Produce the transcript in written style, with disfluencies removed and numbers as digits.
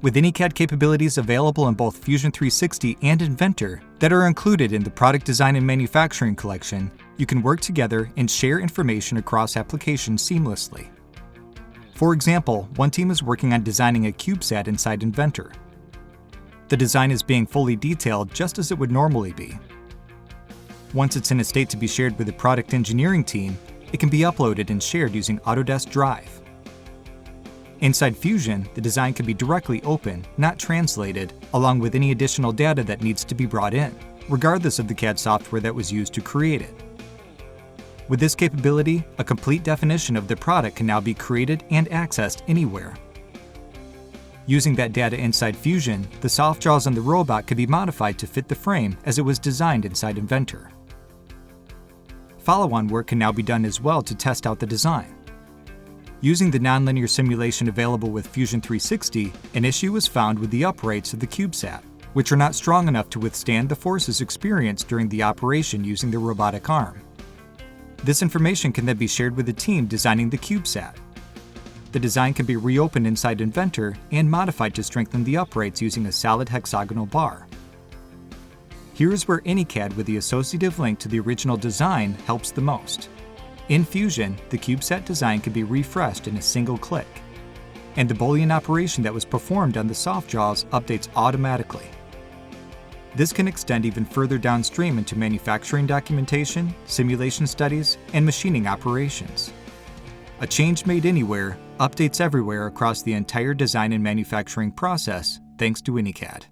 With AnyCAD capabilities available in both Fusion 360 and Inventor that are included in the Product Design and Manufacturing collection, you can work together and share information across applications seamlessly. For example, one team is working on designing a CubeSat inside Inventor. The design is being fully detailed just as it would normally be. Once it's in a state to be shared with the product engineering team, it can be uploaded and shared using Autodesk Drive. Inside Fusion, the design can be directly open, not translated, along with any additional data that needs to be brought in, regardless of the CAD software that was used to create it. With this capability, a complete definition of the product can now be created and accessed anywhere. Using that data inside Fusion, the soft jaws on the robot could be modified to fit the frame as it was designed inside Inventor. Follow-on work can now be done as well to test out the design. Using the nonlinear simulation available with Fusion 360, an issue was found with the uprights of the CubeSat, which are not strong enough to withstand the forces experienced during the operation using the robotic arm. This information can then be shared with the team designing the CubeSat. The design can be reopened inside Inventor and modified to strengthen the uprights using a solid hexagonal bar. Here is where AnyCAD with the associative link to the original design helps the most. In Fusion, the CubeSat design can be refreshed in a single click, and the Boolean operation that was performed on the soft jaws updates automatically. This can extend even further downstream into manufacturing documentation, simulation studies, and machining operations. A change made anywhere updates everywhere across the entire design and manufacturing process thanks to AnyCAD.